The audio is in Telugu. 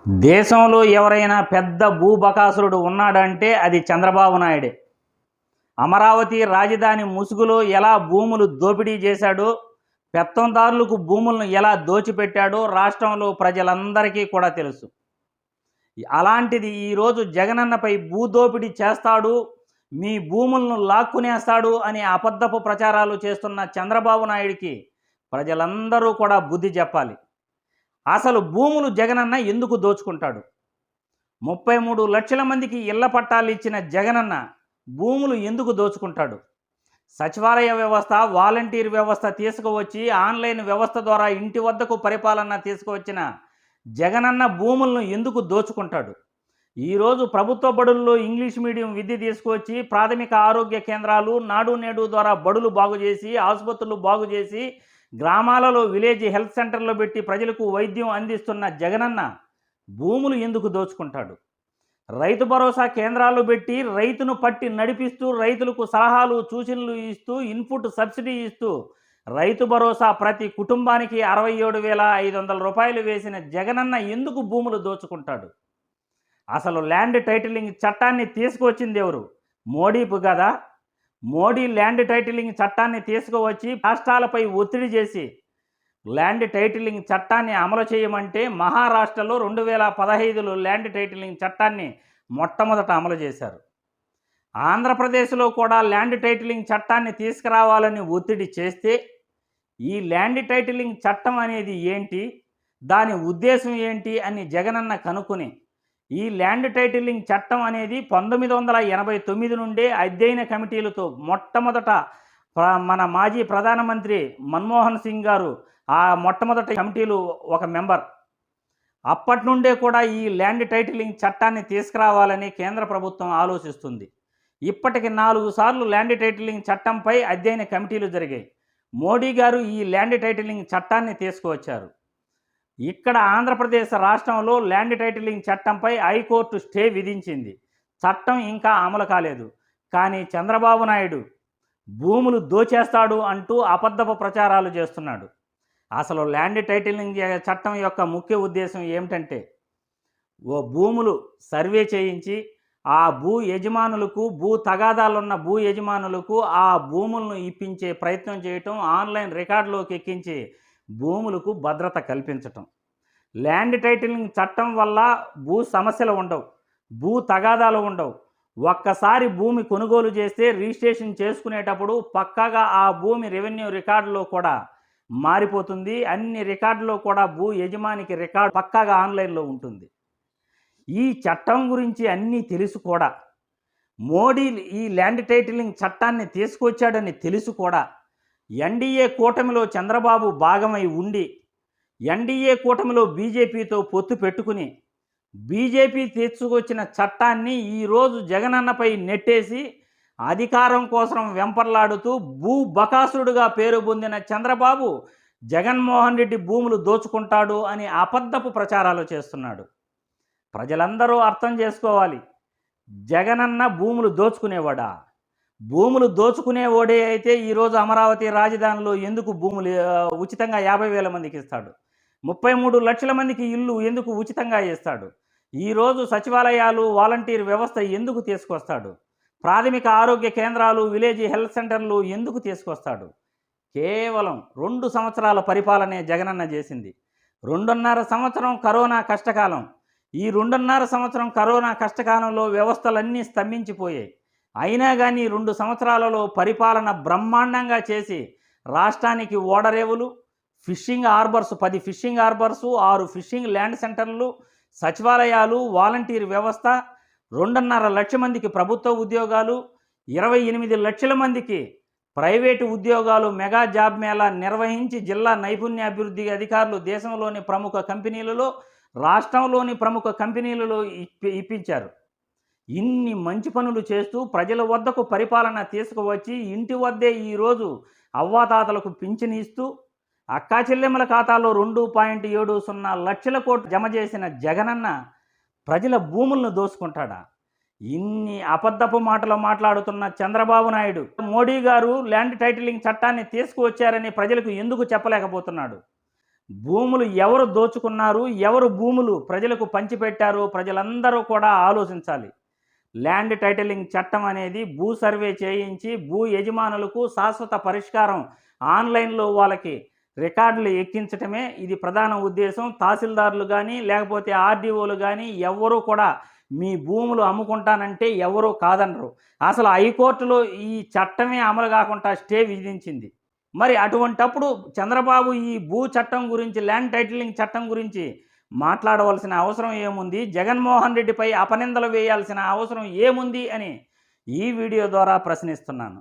దేశంలో ఎవరైనా పెద్ద భూబకాసురుడు ఉన్నాడంటే అది చంద్రబాబు నాయుడే. అమరావతి రాజధాని ముసుగులో ఎలా భూములు దోపిడీ చేశాడో, పెత్తందారులకు భూములను ఎలా దోచిపెట్టాడో రాష్ట్రంలో ప్రజలందరికీ కూడా తెలుసు. అలాంటిది ఈరోజు జగనన్నపై భూదోపిడీ చేస్తాడు, మీ భూములను లాక్కునేస్తాడు అని అబద్ధపు ప్రచారాలు చేస్తున్న చంద్రబాబు నాయుడికి ప్రజలందరూ కూడా బుద్ధి చెప్పాలి. అసలు భూములు జగనన్న ఎందుకు దోచుకుంటాడు? 33 లక్షల మందికి ఇళ్ల పట్టాలు ఇచ్చిన జగనన్న భూములు ఎందుకు దోచుకుంటాడు? సచివాలయ వ్యవస్థ, వాలంటీర్ వ్యవస్థ తీసుకువచ్చి ఆన్లైన్ వ్యవస్థ ద్వారా ఇంటి వద్దకు పరిపాలన తీసుకువచ్చిన జగనన్న భూములను ఎందుకు దోచుకుంటాడు? ఈరోజు ప్రభుత్వ బడుల్లో ఇంగ్లీష్ మీడియం విద్య తీసుకువచ్చి ప్రాథమిక ఆరోగ్య కేంద్రాలు, నాడు నేడు ద్వారా బడులు బాగు చేసి, ఆసుపత్రులు బాగు చేసి, గ్రామాలలో విలేజ్ హెల్త్ సెంటర్లో పెట్టి ప్రజలకు వైద్యం అందిస్తున్న జగనన్న భూములు ఎందుకు దోచుకుంటాడు? రైతు భరోసా కేంద్రాలు పెట్టి రైతును పట్టి నడిపిస్తూ, రైతులకు సలహాలు సూచనలు ఇస్తూ, ఇన్పుట్ సబ్సిడీ ఇస్తూ రైతు భరోసా ప్రతి కుటుంబానికి 67,500 రూపాయలు వేసిన జగనన్న ఎందుకు భూములు దోచుకుంటాడు? అసలు ల్యాండ్ టైటిలింగ్ చట్టాన్ని తీసుకువచ్చింది ఎవరు? మోడీపు కదా. మోడీ ల్యాండ్ టైటిలింగ్ చట్టాన్ని తీసుకువచ్చి రాష్ట్రాలపై ఒత్తిడి చేసి ల్యాండ్ టైటిలింగ్ చట్టాన్ని అమలు చేయమంటే మహారాష్ట్రలో 2015లో ల్యాండ్ టైటిలింగ్ చట్టాన్ని మొట్టమొదట అమలు చేశారు. ఆంధ్రప్రదేశ్లో కూడా ల్యాండ్ టైటిలింగ్ చట్టాన్ని తీసుకురావాలని ఒత్తిడి చేస్తే ఈ ల్యాండ్ టైటిలింగ్ చట్టం అనేది ఏంటి, దాని ఉద్దేశం ఏంటి అని జగనన్న కనుక్కుని ఈ ల్యాండ్ టైటిలింగ్ చట్టం అనేది 1989 నుండే అధ్యయన కమిటీలతో మొట్టమొదట మన మాజీ ప్రధానమంత్రి మన్మోహన్ సింగ్ గారు ఆ మొట్టమొదటి కమిటీలు ఒక మెంబర్. అప్పటి నుండే కూడా ఈ ల్యాండ్ టైటిలింగ్ చట్టాన్ని తీసుకురావాలని కేంద్ర ప్రభుత్వం ఆలోచిస్తుంది. ఇప్పటికి 4 సార్లు ల్యాండ్ టైటిలింగ్ చట్టంపై అధ్యయన కమిటీలు జరిగాయి. మోడీ గారు ఈ ల్యాండ్ టైటిలింగ్ చట్టాన్ని తీసుకువచ్చారు. ఇక్కడ ఆంధ్రప్రదేశ్ రాష్ట్రంలో ల్యాండ్ టైటిలింగ్ చట్టంపై హైకోర్టు స్టే విధించింది. చట్టం ఇంకా అమలు కాలేదు. కానీ చంద్రబాబు నాయుడు భూములు దోచేస్తాడు అంటూ అబద్ధపు ప్రచారాలు చేస్తున్నాడు. అసలు ల్యాండ్ టైటిలింగ్ చట్టం యొక్క ముఖ్య ఉద్దేశం ఏమిటంటే, భూములు సర్వే చేయించి ఆ భూ యజమానులకు, భూ తగాదాలున్న భూ యజమానులకు ఆ భూములను ఇప్పించే ప్రయత్నం చేయటం, ఆన్లైన్ రికార్డులోకి ఎక్కించి భూములకు భద్రత కల్పించటం. ల్యాండ్ టైటిలింగ్ చట్టం వల్ల భూ సమస్యలు ఉండవు, భూ తగాదాలు ఉండవు. ఒక్కసారి భూమి కొనుగోలు చేస్తే రిజిస్ట్రేషన్ చేసుకునేటప్పుడు పక్కాగా ఆ భూమి రెవెన్యూ రికార్డులో కూడా మారిపోతుంది. అన్ని రికార్డులో కూడా భూ యజమానికి రికార్డు పక్కాగా ఆన్లైన్లో ఉంటుంది. ఈ చట్టం గురించి అన్నీ తెలుసు కూడా మోడీ ఈ ల్యాండ్ టైటిలింగ్ చట్టాన్ని తీసుకొచ్చాడని తెలుసు కూడా ఎన్డీఏ కూటమిలో చంద్రబాబు భాగమై ఉండి ఎన్డీఏ కూటమిలో బీజేపీతో పొత్తు పెట్టుకుని బీజేపీ తీసుకొచ్చిన చట్టాన్ని ఈరోజు జగనన్నపై నెట్టేసి అధికారం కోసం వెంపర్లాడుతూ భూ బకాసురుడుగా పేరు పొందిన చంద్రబాబు జగన్మోహన్ రెడ్డి భూములు దోచుకుంటాడు అని అబద్ధపు ప్రచారాలు చేస్తున్నాడు. ప్రజలందరూ అర్థం చేసుకోవాలి. జగనన్న భూములు దోచుకునేవాడా? భూములు దోచుకునేవాడే అయితే ఈరోజు అమరావతి రాజధానిలో ఎందుకు భూములు ఉచితంగా 50,000 మందికి ఇస్తాడు? 33 లక్షల మందికి ఇల్లు ఎందుకు ఉచితంగా ఇస్తాడు? ఈరోజు సచివాలయాలు, వాలంటీర్ వ్యవస్థ ఎందుకు తీసుకొస్తాడు? ప్రాథమిక ఆరోగ్య కేంద్రాలు, విలేజ్ హెల్త్ సెంటర్లు ఎందుకు తీసుకొస్తాడు? కేవలం 2 సంవత్సరాల పరిపాలనే జగనన్న చేసింది. 2.5 సంవత్సరం కరోనా కష్టకాలం. ఈ 2.5 సంవత్సరం కరోనా కష్టకాలంలో వ్యవస్థలన్నీ స్తంభించిపోయాయి. అయినా కానీ 2 సంవత్సరాలలో పరిపాలన బ్రహ్మాండంగా చేసి రాష్ట్రానికి ఓడరేవులు, fishing harbours, 10 fishing harbours, 6 fishing land సెంటర్లు, సచివాలయాలు, వాలంటీర్ వ్యవస్థ, 2.5 లక్షల మందికి ప్రభుత్వ ఉద్యోగాలు, 28 లక్షల మందికి ప్రైవేటు ఉద్యోగాలు, మెగా జాబ్ మేళా నిర్వహించి జిల్లా నైపుణ్యాభివృద్ధి అధికారులు దేశంలోని ప్రముఖ కంపెనీలలో, రాష్ట్రంలోని ప్రముఖ కంపెనీలలో ఇప్పించారు. ఇన్ని మంచి పనులు చేస్తూ ప్రజల వద్దకు పరిపాలన తీసుకువచ్చి ఇంటి వద్దే ఈరోజు అవ్వాతాతలకు పింఛను ఇస్తూ అక్కా చెల్లెమ్మల ఖాతాలో 2.70 లక్షల కోట్లు జమ చేసిన జగనన్న ప్రజల భూములను దోసుకుంటాడా? ఇన్ని అబద్ధపు మాటలు మాట్లాడుతున్న చంద్రబాబు నాయుడు మోడీ గారు ల్యాండ్ టైటిలింగ్ చట్టాన్ని తీసుకువచ్చారని ప్రజలకు ఎందుకు చెప్పలేకపోతున్నాడు? భూములు ఎవరు దోచుకున్నారు, ఎవరు భూములు ప్రజలకు పంచిపెట్టారు, ప్రజలందరూ కూడా ఆలోచించాలి. ల్యాండ్ టైటిలింగ్ చట్టం అనేది భూ సర్వే చేయించి భూ యజమానులకు శాశ్వత పరిష్కారం ఆన్లైన్లో వాళ్ళకి రికార్డులు ఎక్కించటమే ఇది ప్రధాన ఉద్దేశం. తహసీల్దారులు కానీ లేకపోతే ఆర్డీఓలు కానీ ఎవ్వరూ కూడా మీ భూములు అమ్ముకుంటానంటే ఎవరూ కాదనరు. అసలు హైకోర్టులో ఈ చట్టమే అమలు కాకుండా స్టే విధించింది. మరి అటువంటప్పుడు చంద్రబాబు ఈ భూ చట్టం గురించి, ల్యాండ్ టైటిలింగ్ చట్టం గురించి మాట్లాడవలసిన అవసరం ఏముంది? జగన్మోహన్ రెడ్డిపై అపనిందలు వేయాల్సిన అవసరం ఏముంది అని ఈ వీడియో ద్వారా ప్రశ్నిస్తున్నాను.